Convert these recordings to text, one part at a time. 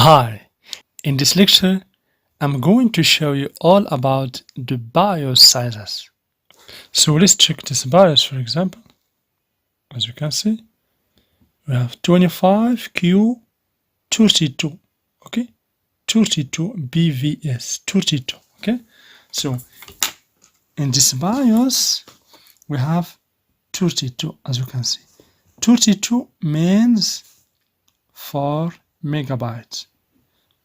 Hi, in this lecture, I'm going to show you all about the BIOS sizes. So let's check this BIOS, for example. As you can see, we have 25Q32, okay? 32 BVS, 32, okay? So in this BIOS, we have 32, as you can see. 32 means 4 megabytes.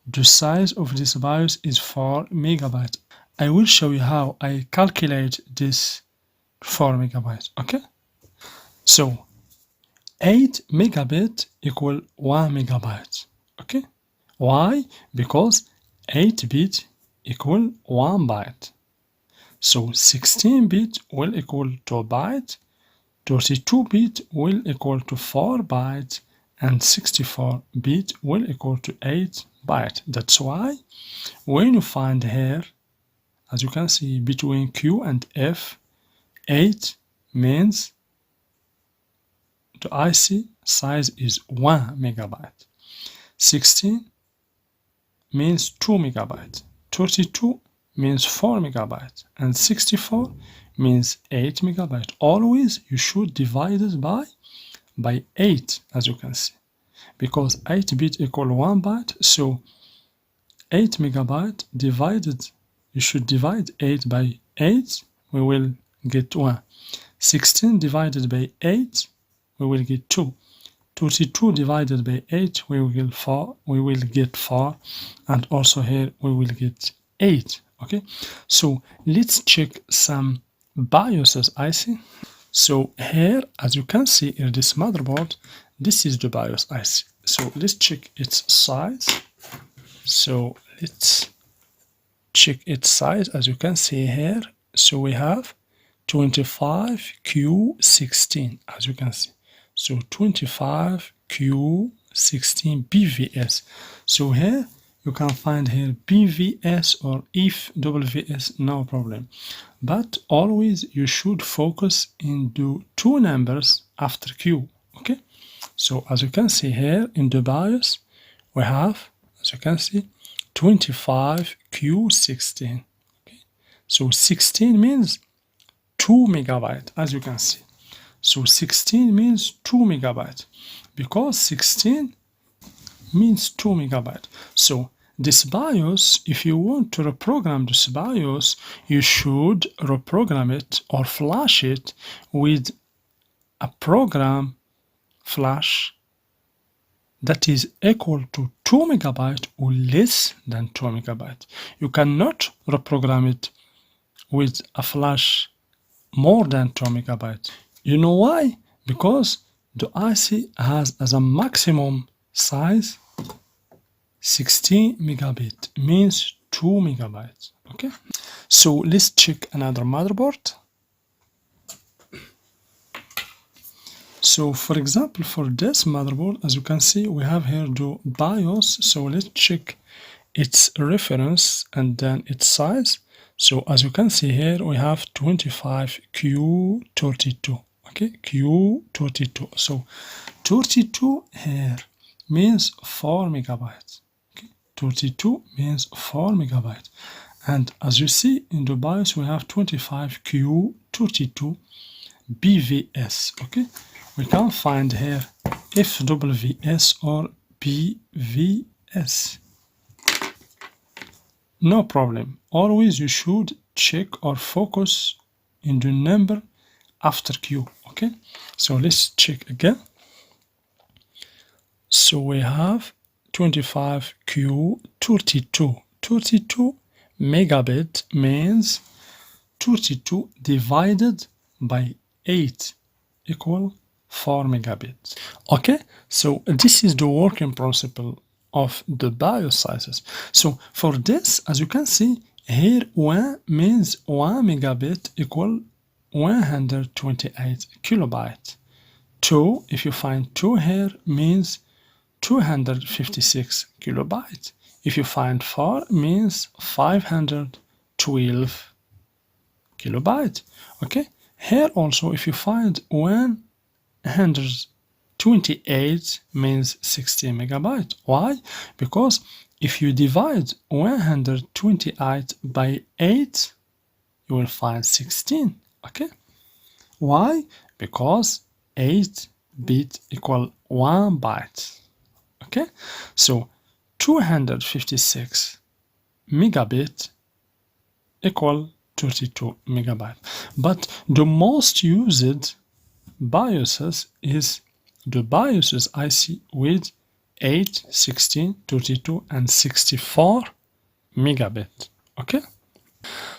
The size of this BIOS is 4 megabytes. I will show you how I calculate this 4 megabytes, okay? So 8 megabit equal 1 megabyte, okay? Why? Because 8 bit equal 1 byte. So 16 bit will equal 2 byte, 32 bit will equal to 4 byte, and 64 bit will equal to 8 byte. That's why when you find here, as you can see, between Q and F, 8 means the IC size is 1 megabyte. 16 means 2 megabyte. 32 means 4 megabyte. And 64 means 8 megabyte. Always you should divide it by 8, as you can see. Because 8 bit equal 1 byte, so 8 megabyte divided, you should divide 8 by 8, we will get 1. 16 divided by 8, we will get 2. 32 divided by 8, we will get 4, and also here we will get 8, okay? So let's check some BIOSes IC. So here, as you can see in this motherboard, this is the BIOS IC. So let's check its size. So let's check its size, as you can see here. So we have 25Q16, as you can see. So 25Q16 BVS. So here you can find here BVS or if WVS, no problem. But always you should focus into two numbers after Q, okay? So as you can see here in the BIOS, we have, as you can see, 25Q16. Okay? So 16 means 2 megabyte, as you can see. So 16 means 2 megabyte because 16 means 2 megabyte. So this BIOS, if you want to reprogram this BIOS, you should reprogram it or flash it with a program flash that is equal to 2 megabyte or less than 2 megabyte. You cannot reprogram it with a flash more than 2 megabyte. You know why? Because the IC has as a maximum size 16 megabit, means 2 megabytes, okay? So let's check another motherboard. So for example, for this motherboard, as you can see, we have here the BIOS. So let's check its reference and then its size. So as you can see here, we have 25Q32, okay, Q32. So 32 here means 4 megabytes, okay, 32 means 4 megabytes. And as you see in the BIOS, we have 25Q32 BVS, okay. We can find here FWS or BVS. No problem. Always you should check or focus in the number after Q, okay? So let's check again. So we have 25Q32. 32 megabit means 32 divided by 8 equal 4 megabits. Okay, so this is the working principle of the BIOS sizes. So for this, as you can see here, 1 means 1 megabit equal 128 kilobyte. 2, if you find 2 here, means 256 kilobyte. If you find 4, means 512 kilobyte. Okay, here also if you find 128 28 means 16 megabyte. Why? Because if you divide 128 by 8, you will find 16. Okay? Why? Because 8 bit equal 1 byte. Okay? So 256 megabit equal 32 megabyte. But the most used BIOSes is the BIOSes IC with 8, 16, 32 and 64 megabit. Okay?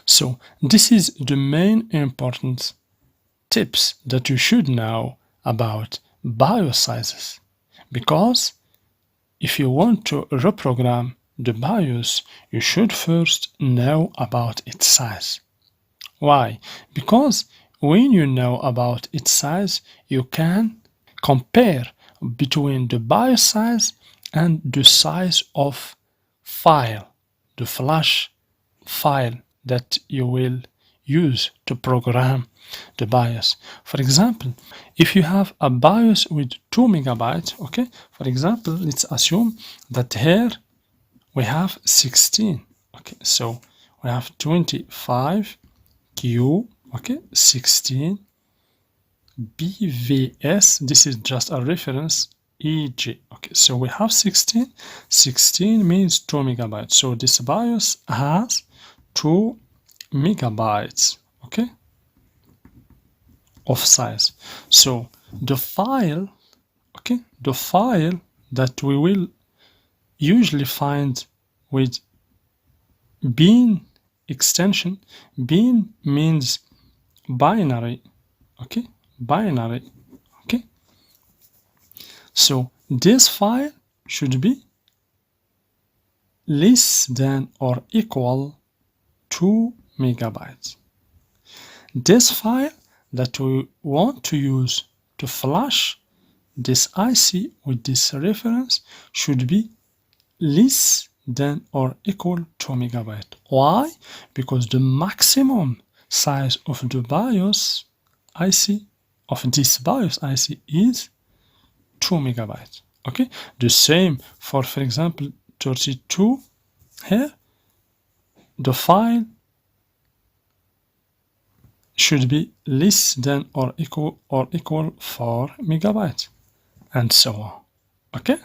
So this is the main important tips that you should know about BIOS sizes, because if you want to reprogram the BIOS, you should first know about its size. Why? Because when you know about its size, you can compare between the BIOS size and the size of file, the flash file that you will use to program the BIOS. For example, if you have a BIOS with 2 megabytes, okay, for example, let's assume that here we have 16, okay, so we have 25 Q, okay, 16 BVS, this is just a reference, EG. Okay, so we have 16. 16 means 2 megabytes. So this BIOS has 2 megabytes, okay, of size. So the file, okay, the file that we will usually find with bin extension, bin means binary, okay, binary, okay. So this file should be less than or equal 2 megabytes. This file that we want to use to flash this IC with this reference should be less than or equal to megabyte. Why? Because the maximum size of the BIOS IC, of this BIOS IC, is 2 megabytes. Okay, the same for example 32. Here the file should be less than or equal 4 megabytes, and so on. Okay.